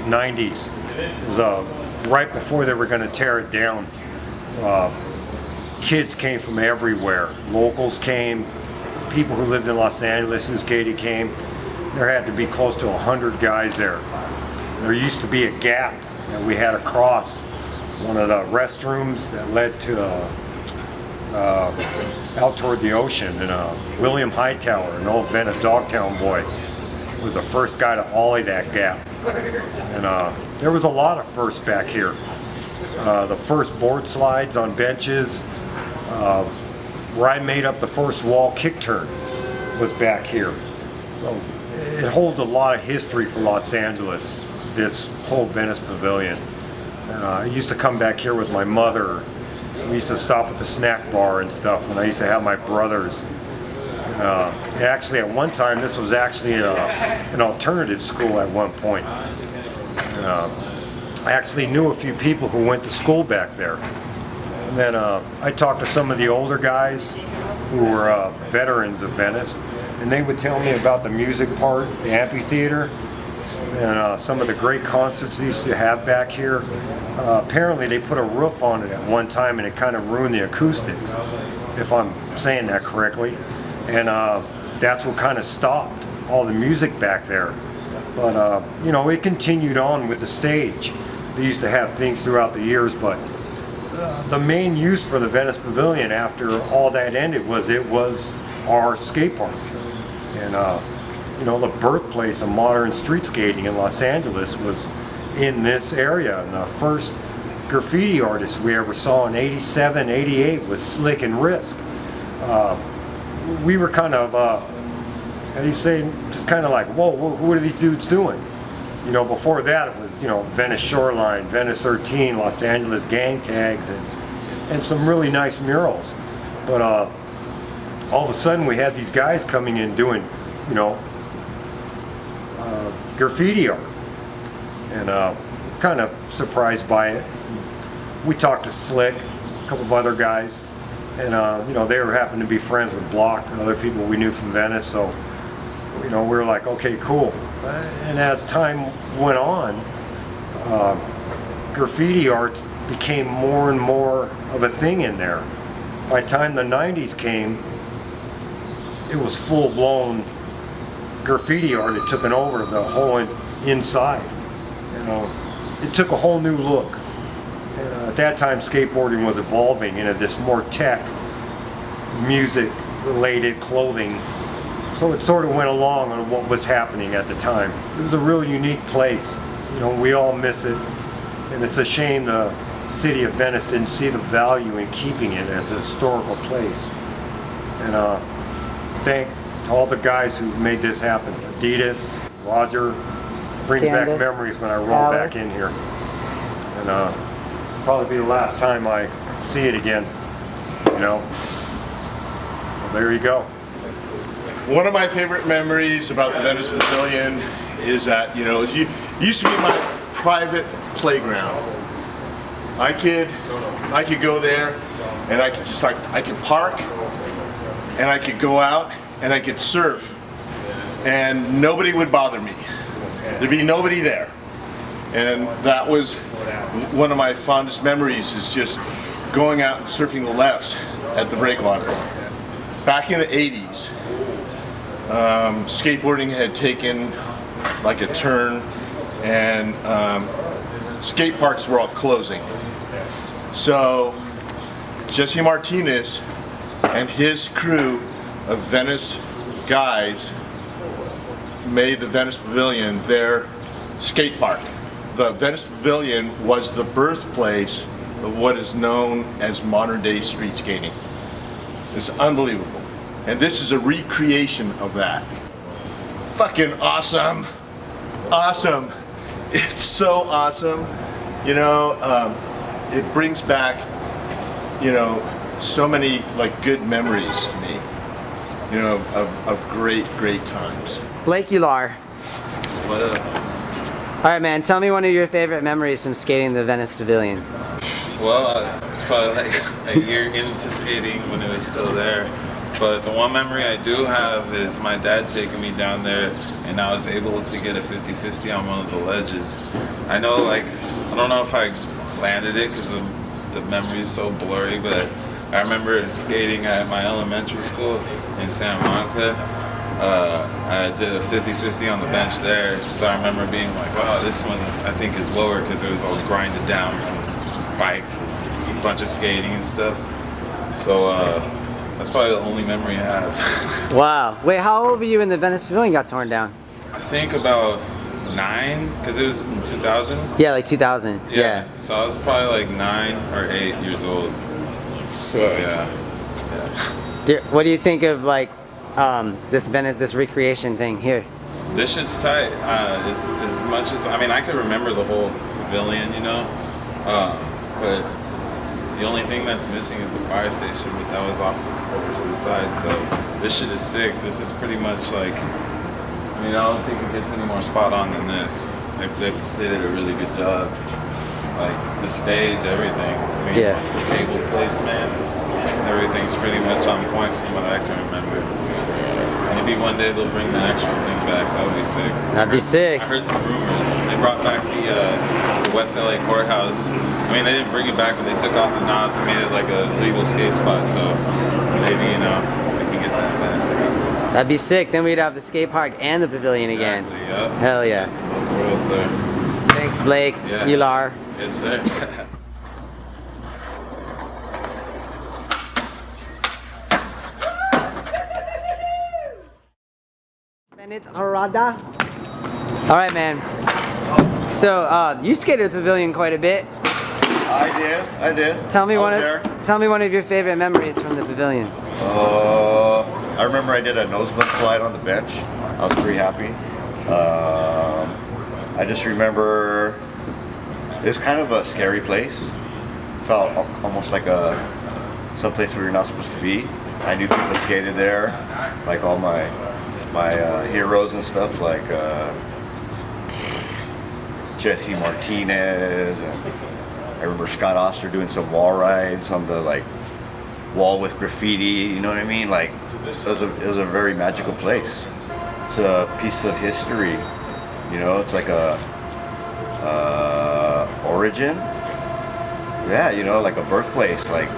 90s. It was right before they were going to tear it down. Kids came from everywhere. Locals came. People who lived in Los Angeles who skated came. There had to be close to 100 guys there. There used to be a gap that we had across one of the restrooms that led to out toward the ocean. And William Hightower, an old Venice Dogtown boy, was the first guy to ollie that gap. And there was a lot of firsts back here. The first board slides on benches, where I made up the first wall kick turn was back here. So it holds a lot of history for Los Angeles, this whole Venice Pavilion. And I used to come back here with my mother. We used to stop at the snack bar and stuff when I used to have my brothers. And, actually, at one time, this was actually an alternative school at one point. And, I actually knew a few people who went to school back there. And then I talked to some of the older guys who were veterans of Venice, and they would tell me about the music part, the amphitheater, and some of the great concerts they used to have back here. Apparently they put a roof on it at one time and it kind of ruined the acoustics, if I'm saying that correctly. And that's what kind of stopped all the music back there. But you know, it continued on with the stage. They used to have things throughout the years, but the main use for the Venice Pavilion after all that ended was it was our skate park. And you know, the birthplace of modern street skating in Los Angeles was in this area. And the first graffiti artist we ever saw in '87, '88 was Slick and Risk. We were kind of, how do you say, just kind of like, whoa, what are these dudes doing? You know, before that it was, you know, Venice Shoreline, Venice 13, Los Angeles gang tags, and some really nice murals. But all of a sudden we had these guys coming in doing, you know, graffiti art. And kind of surprised by it. We talked to Slick, a couple of other guys, and you know, they were happened to be friends with Block and other people we knew from Venice, so you know, we were like, okay, cool. And as time went on, graffiti art became more and more of a thing in there. By the time the 90s came, it was full-blown graffiti art. It took over the whole inside. You know, it took a whole new look. And at that time, skateboarding was evolving into this more tech, music-related clothing. So it sort of went along on what was happening at the time. It was a real unique place. You know, we all miss it. And it's a shame the city of Venice didn't see the value in keeping it as a historical place. And thank to all the guys who made this happen. Adidas, Roger, brings back memories when I roll back in here. And probably be the last time I see it again, you know. Well, there you go. One of my favorite memories about the Venice Pavilion is that, you know, it used to be my private playground. I could go there and I could just like, I could park and I could go out and I could surf and nobody would bother me. There'd be nobody there. And that was one of my fondest memories, is just going out and surfing the lefts at the breakwater. Back in the 80s, skateboarding had taken like a turn, and skate parks were all closing. So Jesse Martinez and his crew of Venice guys made the Venice Pavilion their skate park. The Venice Pavilion was the birthplace of what is known as modern day street skating. It's unbelievable. And this is a recreation of that. Fucking awesome. Awesome. It's so awesome. You know, it brings back, you know, so many like good memories to me, you know, of great times. Blake Ular. What up? Alright man, tell me one of your favorite memories from skating the Venice Pavilion. Well, it's probably like a year into skating when it was still there. But the one memory I do have is my dad taking me down there, and I was able to get a 50-50 on one of the ledges. I know, like, I don't know if I landed it because the memory is so blurry, but I remember skating at my elementary school in Santa Monica. I did a 50-50 on the bench there, so I remember being like, oh, this one I think is lower because it was all grinded down from bikes and a bunch of skating and stuff. So that's probably the only memory I have. Wow. Wait, how old were you when the Venice Pavilion got torn down? I think about 9, because it was in 2000. Yeah, like 2000. Yeah. So I was probably like 9 or 8 years old. So yeah. What do you think of like this recreation thing here? This shit's tight. As much as I mean, I could remember the whole pavilion, you know, but the only thing that's missing is the fire station, but that was off over to the side. So this shit is sick. This is pretty much like, I mean, I don't think it gets any more spot on than this. They did a really good job. Like the stage, everything. I mean, Yeah. the table placement, everything's pretty much on point from what I can remember. Maybe one day they'll bring the actual thing back. That would be sick. That'd be sick. I heard some rumors. They brought back the West LA courthouse. I mean, they didn't bring it back, but they took off the knobs and made it like a legal skate spot. So maybe, you know, we can get that fast again. That'd be sick. Then we'd have the skate park and the pavilion again. Yep. Hell yeah. Yes, both worlds there. Thanks, Blake. Yeah. Ular. Yes, sir. Minutes Harada. All right, man. So you skated the pavilion quite a bit. I did. Tell me I one was of there. tell me one of your favorite memories from the pavilion. I remember I did a nosebleed slide on the bench. I was pretty happy. I just remember it was kind of a scary place. Felt almost like some place where you're not supposed to be. I knew people skated there, like all my heroes and stuff, like Jesse Martinez, and I remember Scott Oster doing some wall rides on the like wall with graffiti. You know what I mean? Like it was a very magical place. It's a piece of history. You know, it's like a origin. Yeah, you know, like a birthplace. Like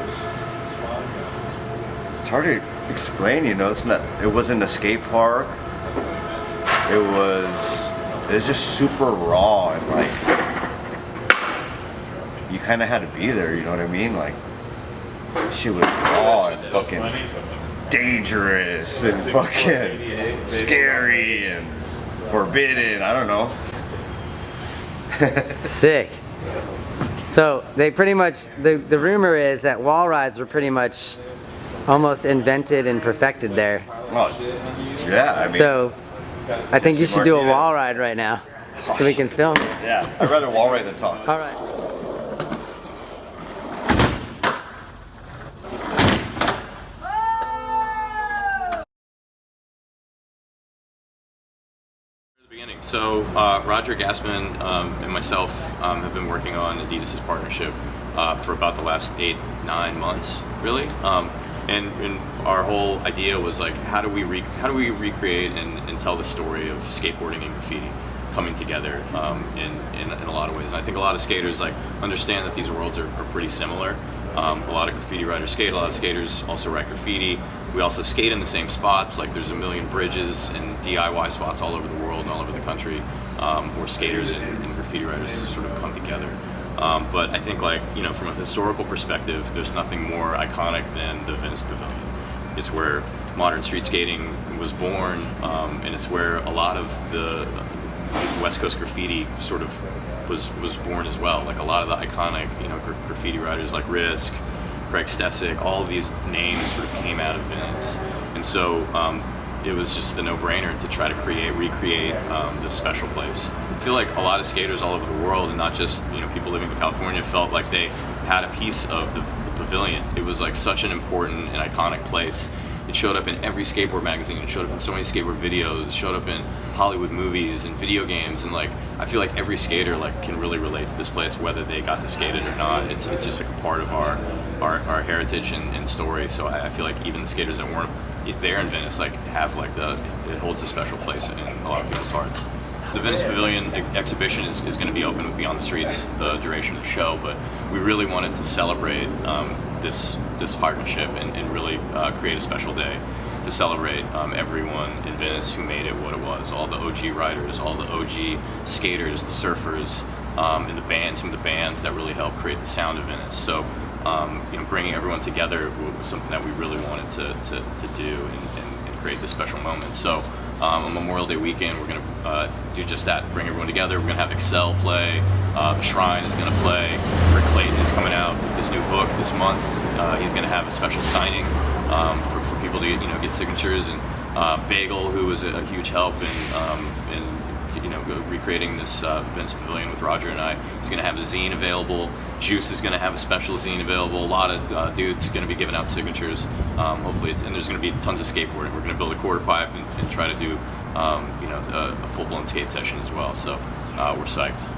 it's hard to explain. You know, it wasn't a skate park. It was just super raw and like you kind of had to be there. You know what I mean? Like shit was raw and fucking dangerous and fucking scary and forbidden. I don't know. Sick. So they pretty much the rumor is that wall rides were pretty much almost invented and perfected there. Oh, yeah. I mean, So I think you should do a wall ride right now so we can film it. yeah. I'd rather wall ride than talk. All right. Beginning. So Roger Gassman and myself have been working on Adidas' partnership for about the last 8-9 months, really. And our whole idea was like, how do we recreate and tell the story of skateboarding and graffiti coming together in a lot of ways. And I think a lot of skaters like understand that these worlds are pretty similar. A lot of graffiti writers skate, a lot of skaters also write graffiti. We also skate in the same spots, like there's a million bridges and DIY spots all over the world and all over the country where skaters and graffiti writers sort of come together. But I think, like, you know, from a historical perspective, there's nothing more iconic than the Venice Pavilion. It's where modern street skating was born, and it's where a lot of the West Coast graffiti sort of was born as well. Like a lot of the iconic, you know, graffiti writers like Risk, Craig Stesic, all of these names sort of came out of Venice. And so it was just a no-brainer to try to recreate this special place. I feel like a lot of skaters all over the world, and not just, you know, people living in California, felt like they had a piece of the pavilion. It was like such an important and iconic place. It showed up in every skateboard magazine. It showed up in so many skateboard videos. It showed up in Hollywood movies and video games. And like, I feel like every skater like can really relate to this place, whether they got to skate it or not. It's just like a part of our heritage and story. So I feel like even the skaters that weren't there in Venice like have like it holds a special place in a lot of people's hearts. the Venice Pavilion exhibition is going to be open beyond the streets the duration of the show, but we really wanted to celebrate this partnership and really create a special day to celebrate everyone in Venice who made it what it was. All the OG riders, all the OG skaters, the surfers, and the bands, some of the bands that really helped create the sound of Venice. So, bringing everyone together was something that we really wanted to do and create this special moment. So, on Memorial Day weekend, we're going to do just that, bring everyone together. We're going to have Excel play, the Shrine is going to play, Ric Clayton is coming out with his new book this month. He's going to have a special signing for people to get signatures, and Bagel, who was a huge help in recreating this Venice Pavilion with Roger and I, is going to have a zine available. Juice is going to have a special zine available. A lot of dudes going to be giving out signatures. Hopefully, and there's going to be tons of skateboarding. We're going to build a quarter pipe and try to do a full-blown skate session as well. So we're psyched.